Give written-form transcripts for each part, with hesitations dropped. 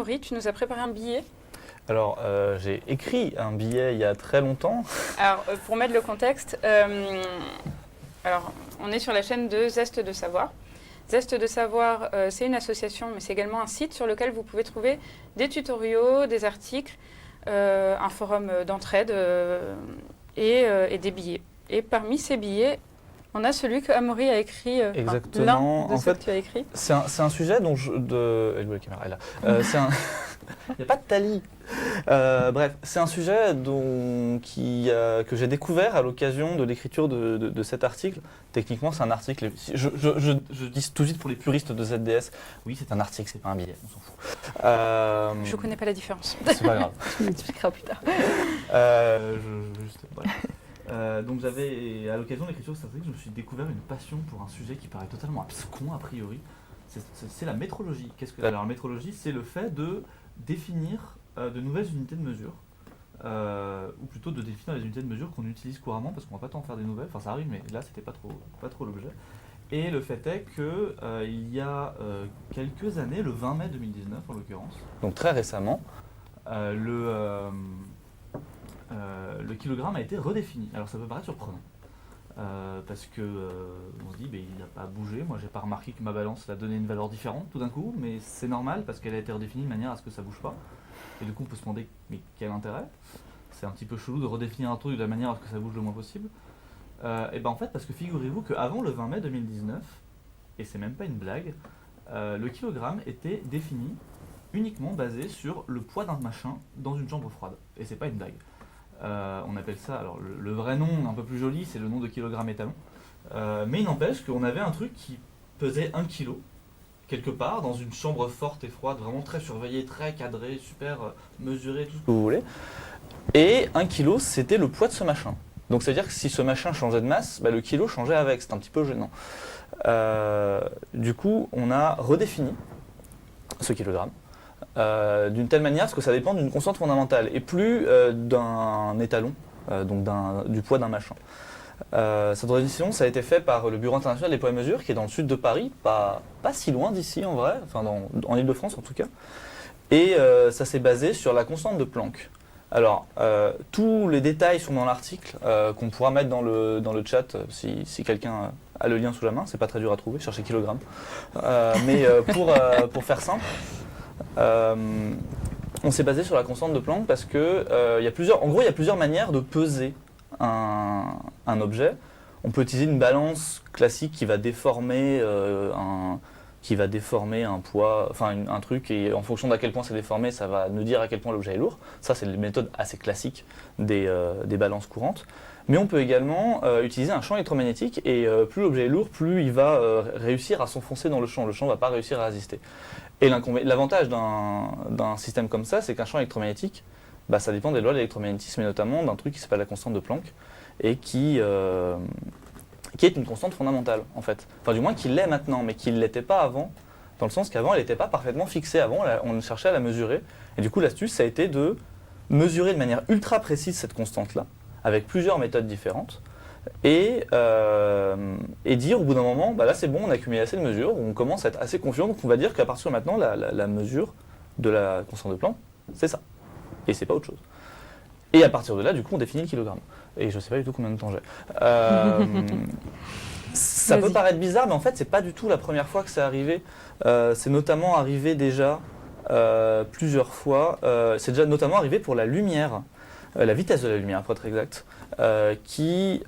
Maury, tu nous as préparé un billet. Alors, j'ai écrit un billet il y a très longtemps. Alors, pour mettre le contexte, alors, on est sur la chaîne de Zeste de Savoir. Zeste de Savoir, c'est une association, mais c'est également un site sur lequel vous pouvez trouver des tutoriaux, des articles, un forum d'entraide et des billets. Et parmi ces billets, on a celui que Amaury a écrit. Exactement. L'un de ceux que tu as écrit. C'est un sujet dont je... Elle est où la caméra? Elle est là. Il n'y a pas de Tali. Bref, c'est un sujet que j'ai découvert à l'occasion de l'écriture de cet article. Techniquement, c'est un article. Je dis tout de suite pour les puristes de ZDS, oui, c'est un article, c'est pas un billet, on s'en fout. Je ne connais pas la différence. C'est pas grave. Tu m'expliqueras plus tard. Donc j'avais, à l'occasion de l'écriture de cet article, je me suis découvert une passion pour un sujet qui paraît totalement abscon a priori. C'est la métrologie. Alors la métrologie, c'est le fait de définir de nouvelles unités de mesure, ou plutôt de définir les unités de mesure qu'on utilise couramment, parce qu'on va pas tant faire des nouvelles, enfin ça arrive, mais là c'était pas trop l'objet. Et le fait est que il y a quelques années, le 20 mai 2019 en l'occurrence, donc très récemment, le kilogramme a été redéfini. Alors ça peut paraître surprenant, parce que on se dit il n'a pas bougé. Moi j'ai pas remarqué que ma balance a donné une valeur différente tout d'un coup, mais c'est normal parce qu'elle a été redéfinie de manière à ce que ça bouge pas. Et du coup on peut se demander mais quel intérêt? C'est un petit peu chelou de redéfinir un truc de la manière à ce que ça bouge le moins possible. Et en fait parce que figurez-vous qu'avant le 20 mai 2019, et c'est même pas une blague, le kilogramme était défini uniquement basé sur le poids d'un machin dans une chambre froide. Et c'est pas une blague. On appelle ça, alors le vrai nom un peu plus joli, c'est le nom de kilogramme étalon. Mais il n'empêche qu'on avait un truc qui pesait 1 kg, quelque part, dans une chambre forte et froide, vraiment très surveillée, très cadrée, super mesurée, tout ce que vous voulez. Et 1 kg, c'était le poids de ce machin. Donc c'est-à-dire que si ce machin changeait de masse, le kilo changeait avec, c'est un petit peu gênant. Du coup, on a redéfini ce kilogramme. D'une telle manière parce que ça dépend d'une constante fondamentale et plus d'un étalon, donc du poids d'un machin. Cette redéfinition, ça a été fait par le Bureau international des poids et mesures qui est dans le sud de Paris, pas si loin d'ici en vrai, enfin en Ile-de-France en tout cas. Et ça s'est basé sur la constante de Planck. Alors, tous les détails sont dans l'article qu'on pourra mettre dans le chat si quelqu'un a le lien sous la main, c'est pas très dur à trouver, cherchez kilogramme. Mais pour faire simple, on s'est basé sur la constante de Planck parce que il y a plusieurs manières de peser un objet. On peut utiliser une balance classique qui va déformer un poids, enfin un truc, et en fonction d'à quel point c'est déformé, ça va nous dire à quel point l'objet est lourd. Ça, c'est les méthodes assez classiques des balances courantes. Mais on peut également utiliser un champ électromagnétique, et plus l'objet est lourd, plus il va réussir à s'enfoncer dans le champ. Le champ ne va pas réussir à résister. Et l'avantage d'un système comme ça, c'est qu'un champ électromagnétique, ça dépend des lois de l'électromagnétisme, et notamment d'un truc qui s'appelle la constante de Planck, et qui est une constante fondamentale, en fait. Enfin, du moins, qui l'est maintenant, mais qui ne l'était pas avant, dans le sens qu'avant, elle n'était pas parfaitement fixée. Avant, on cherchait à la mesurer. Et du coup, l'astuce, ça a été de mesurer de manière ultra précise cette constante-là, avec plusieurs méthodes différentes, et dire au bout d'un moment, là c'est bon, on a accumulé assez de mesures, on commence à être assez confiant, donc on va dire qu'à partir de maintenant, la mesure de la constante de Planck, c'est ça. Et c'est pas autre chose. Et à partir de là, du coup, on définit le kilogramme. Et je sais pas du tout combien de temps j'ai. Ça peut paraître bizarre, mais en fait, c'est pas du tout la première fois que c'est arrivé. C'est notamment arrivé déjà plusieurs fois. C'est déjà notamment arrivé pour la lumière, la vitesse de la lumière, pour être exact, qui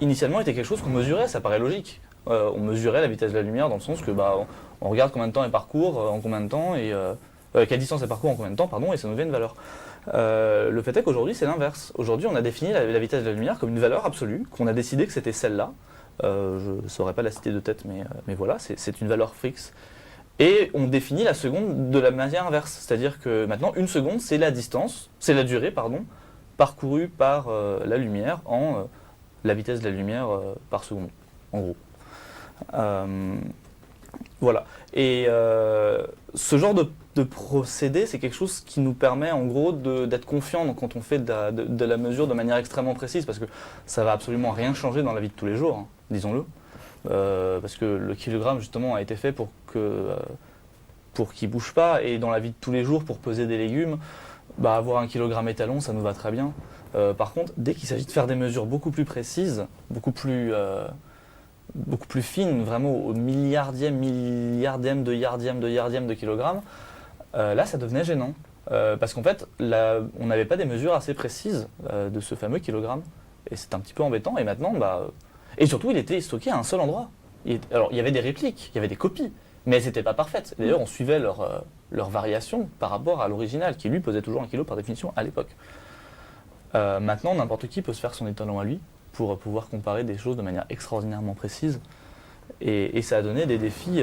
initialement était quelque chose qu'on mesurait, ça paraît logique. On mesurait la vitesse de la lumière dans le sens que on regarde combien de temps elle parcourt, en combien de temps, et quelle distance elle parcourt en combien de temps, pardon, et ça nous donne une valeur. Le fait est qu'aujourd'hui c'est l'inverse. Aujourd'hui on a défini la vitesse de la lumière comme une valeur absolue, qu'on a décidé que c'était celle-là. Je ne saurais pas la citer de tête, mais voilà, c'est une valeur fixe. Et on définit la seconde de la manière inverse, c'est-à-dire que maintenant une seconde c'est la distance, c'est la durée, pardon, parcourue par la lumière en la vitesse de la lumière par seconde, en gros. Voilà. Et ce genre de procédé, c'est quelque chose qui nous permet en gros d'être confiant quand on fait de la mesure de manière extrêmement précise, parce que ça va absolument rien changer dans la vie de tous les jours, hein, disons-le. Parce que le kilogramme justement a été fait pour pour qu'il ne bouge pas. Et dans la vie de tous les jours, pour peser des légumes, avoir 1 kg étalon, ça nous va très bien. Par contre, dès qu'il s'agit de faire des mesures beaucoup plus précises, beaucoup plus fines, vraiment au milliardième de kilogramme, là, ça devenait gênant. Parce qu'en fait, on n'avait pas des mesures assez précises de ce fameux kilogramme. Et c'est un petit peu embêtant. Et maintenant, et surtout, il était stocké à un seul endroit. Alors, il y avait des répliques, il y avait des copies, mais elles n'étaient pas parfaites. D'ailleurs, on suivait leur variation par rapport à l'original, qui lui pesait toujours 1 kg par définition à l'époque. Maintenant, n'importe qui peut se faire son étalon à lui pour pouvoir comparer des choses de manière extraordinairement précise. Et ça a donné des défis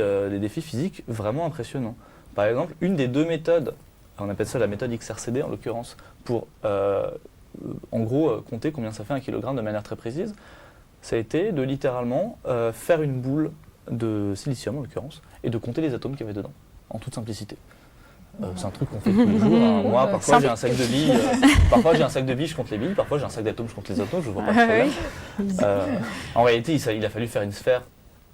physiques vraiment impressionnants. Par exemple, une des 2 méthodes, on appelle ça la méthode XRCD en l'occurrence, pour en gros compter combien ça fait 1 kg de manière très précise, ça a été de littéralement faire une boule de silicium en l'occurrence et de compter les atomes qu'il y avait dedans, en toute simplicité. C'est un truc qu'on fait tous les jours. Hein. Moi, parfois j'ai un sac de billes, je compte les billes, parfois j'ai un sac d'atomes, je compte les atomes, je vois pas de problème. En réalité, il a fallu faire une sphère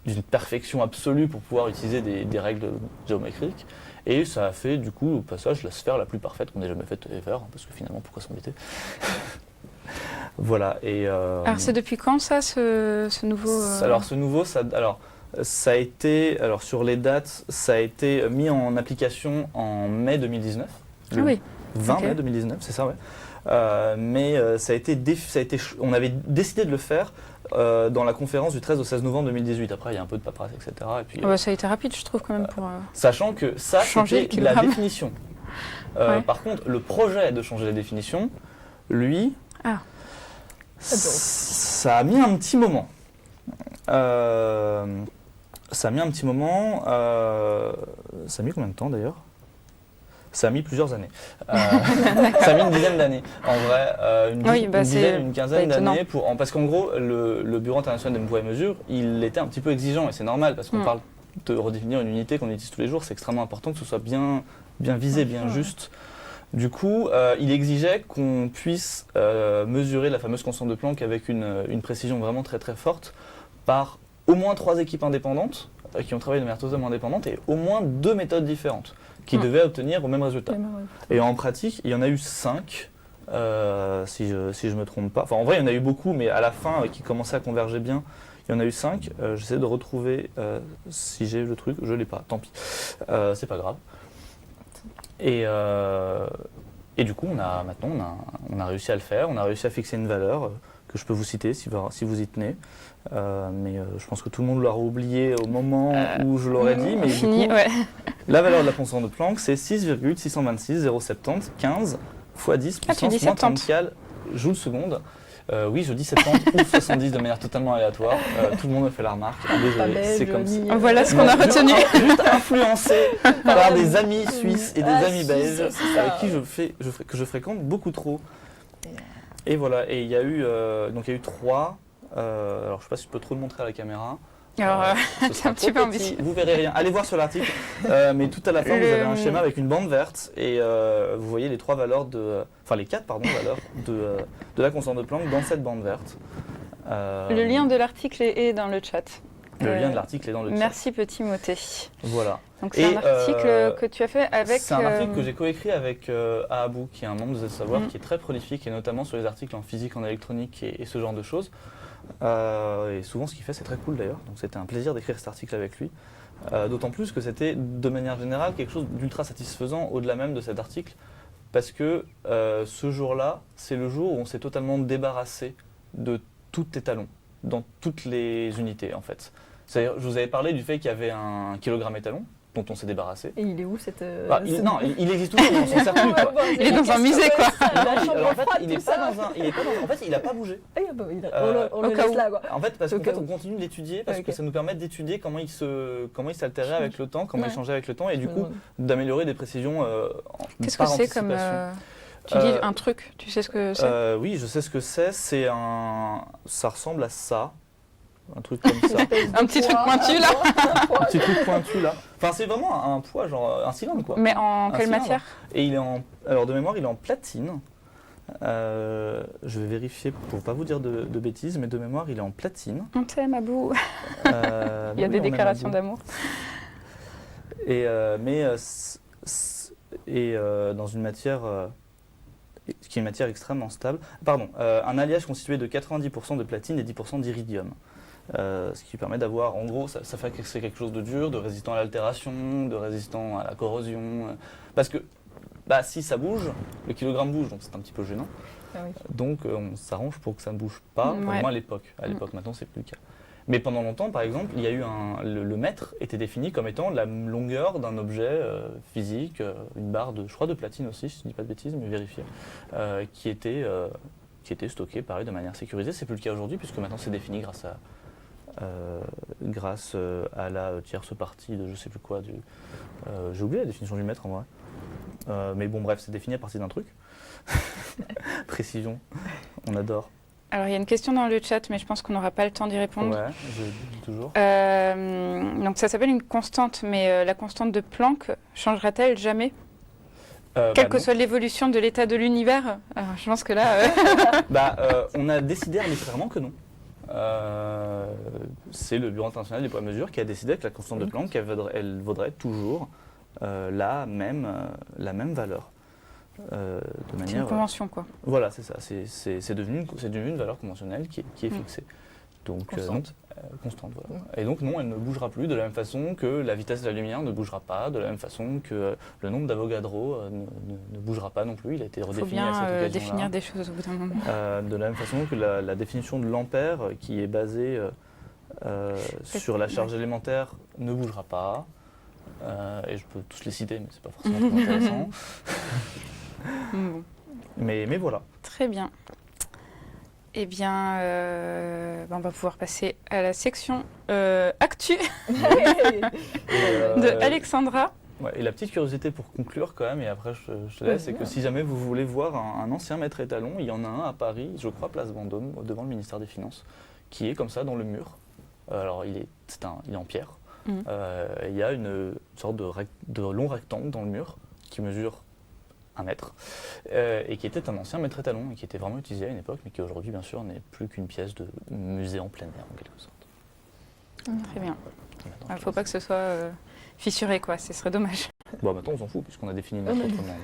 d'une perfection absolue pour pouvoir utiliser des règles géométriques. Et ça a fait du coup au passage la sphère la plus parfaite qu'on ait jamais faite ever, parce que finalement pourquoi s'embêter. Voilà. Alors c'est depuis quand ça, ce nouveau Alors ce nouveau, ça a été, sur les dates, ça a été mis en application en mai 2019. Le 20 mai 2019, c'est ça, ouais. Mais on avait décidé de le faire dans la conférence du 13 au 16 novembre 2018. Après, il y a un peu de paperasse, etc. Et puis, ça a été rapide, je trouve, quand même, pour sachant que ça, c'était la définition. Ouais. Par contre, le projet de changer la définition, lui, ça a mis un petit moment. Ça a mis combien de temps d'ailleurs ? Ça a mis plusieurs années. Ça a mis une dizaine d'années. En vrai, une quinzaine d'années. Parce qu'en gros, le Bureau international des poids et mesures, il était un petit peu exigeant, et c'est normal, parce qu'on parle de redéfinir une unité qu'on utilise tous les jours, c'est extrêmement important que ce soit bien visé, bien juste. Du coup, il exigeait qu'on puisse mesurer la fameuse constante de Planck avec une précision vraiment très très forte par au moins 3 équipes indépendantes qui ont travaillé de manière totalement indépendante et au moins 2 méthodes différentes qui devaient obtenir au même résultat. Et en pratique, il y en a eu 5, si je ne me trompe pas. Enfin, en vrai, il y en a eu beaucoup, mais à la fin, qui commençaient à converger bien, il y en a eu 5. J'essaie de retrouver si j'ai le truc. Je ne l'ai pas, tant pis. C'est pas grave. Et du coup, on a réussi à le faire. On a réussi à fixer une valeur que je peux vous citer si vous y tenez. Mais je pense que tout le monde l'aura oublié au moment où je l'aurais dit. Mais fini, du coup, la valeur de la constante de Planck, c'est 6,626,070 15 x 10 puissance moins 34 joules seconde. Oui, je dis 70 ou 70 de manière totalement aléatoire. Tout le monde me fait la remarque. Désolé, c'est comme ça. Voilà ce qu'on a retenu. Juste influencé par des amis suisses et des amis belges avec qui je fréquente beaucoup trop. Et voilà, et il y a eu 3. Alors je ne sais pas si je peux trop le montrer à la caméra. Alors, c'est un petit peu ambitieux. Vous verrez rien. Allez voir sur l'article. Mais tout à la fin, vous avez un schéma avec une bande verte et vous voyez les 4 valeurs de la constante de Planck dans cette bande verte. Le lien de l'article est dans le chat. Le lien de l'article est dans le chat. Merci petit moté. Voilà. Donc c'est un article que tu as fait avec... C'est un article que j'ai coécrit avec Ahabou, qui est un membre de Savoir, qui est très prolifique, et notamment sur les articles en physique, en électronique et ce genre de choses. Et souvent ce qu'il fait c'est très cool d'ailleurs, donc c'était un plaisir d'écrire cet article avec lui, d'autant plus que c'était de manière générale quelque chose d'ultra satisfaisant au-delà même de cet article, parce que ce jour-là c'est le jour où on s'est totalement débarrassé de tout étalon, dans toutes les unités en fait. C'est-à-dire, je vous avais parlé du fait qu'il y avait un kilogramme étalon, dont on s'est débarrassé. Et il est où cette... Non, il existe toujours, on s'en sert plus. Quoi. Il est dans un musée, quoi. En fait, il n'a pas bougé. On le laisse là, quoi. En fait, parce qu'en fait, on continue de l'étudier, parce que ça nous permet d'étudier comment il s'altérait avec le temps, comment il changeait avec le temps, et du coup, d'améliorer des précisions Qu'est-ce que c'est comme... Tu dis un truc, tu sais ce que c'est Oui, je sais ce que c'est. Ça ressemble à ça. Un truc comme ça. Un petit truc pointu là. Un petit truc pointu là. Enfin, c'est vraiment un poids, genre un cylindre quoi. Mais en quelle matière? Et alors de mémoire, il est en platine. Je vais vérifier pour pas vous dire de bêtises, mais de mémoire, il est en platine. On t'aime, Abou. Il y a des déclarations d'amour. Dans une matière qui est une matière extrêmement stable. Pardon, un alliage constitué de 90% de platine et 10% d'iridium. Ce qui permet d'avoir, en gros, ça fait que c'est quelque chose de dur, de résistant à l'altération, de résistant à la corrosion. Parce que si ça bouge, le kilogramme bouge, donc c'est un petit peu gênant. Ah oui. Donc on s'arrange pour que ça ne bouge pas, au moins à l'époque. À l'époque, maintenant c'est plus le cas. Mais pendant longtemps, par exemple, il y a eu le mètre était défini comme étant la longueur d'un objet physique, une barre de, je crois, de platine aussi, si je ne dis pas de bêtises, mais vérifier, qui était stocké pareil de manière sécurisée. C'est plus le cas aujourd'hui puisque maintenant c'est défini grâce à la tierce partie de je sais plus quoi. J'ai oublié la définition du mètre en vrai. Mais bon bref, c'est défini à partir d'un truc. Précision, on adore. Alors, il y a une question dans le chat, mais je pense qu'on n'aura pas le temps d'y répondre. Ouais, je dis toujours. Donc, ça s'appelle une constante, mais la constante de Planck changera-t-elle jamais quelle que soit l'évolution de l'état de l'univers? Alors, je pense que là... on a décidé arbitrairement que non. C'est le Bureau international des poids et mesures qui a décidé que la constante de Planck, elle vaudrait toujours la même valeur. C'est une convention, quoi. Voilà, c'est ça. C'est devenu une valeur conventionnelle qui est fixée. Donc, constante. Constante, voilà. Et donc, non, elle ne bougera plus de la même façon que la vitesse de la lumière ne bougera pas, de la même façon que le nombre d'Avogadro ne bougera pas non plus. Il a été redéfini à cette occasion-là. Il faut bien définir des choses au bout d'un moment. De la même façon que la définition de l'ampère, qui est basée sur la charge élémentaire, ne bougera pas. Et je peux tous les citer, mais c'est pas forcément très intéressant. Bon. Mais voilà. Très bien. Eh bien, on va pouvoir passer à la section actu de Alexandra. Ouais, et la petite curiosité pour conclure quand même, et après je te laisse, c'est que si jamais vous voulez voir un ancien maître étalon, il y en a un à Paris, je crois, place Vendôme, devant le ministère des Finances, qui est comme ça dans le mur. Alors il est en pierre. Il y a une sorte de long rectangle dans le mur qui mesure 1 mètre et qui était un ancien maître étalon et qui était vraiment utilisé à une époque, mais qui aujourd'hui bien sûr n'est plus qu'une pièce de musée en plein air en quelque sorte. Très bien. Il ne faut pas que ce soit fissuré, quoi, ce serait dommage. Bon, maintenant on s'en fout puisqu'on a défini notre autrement.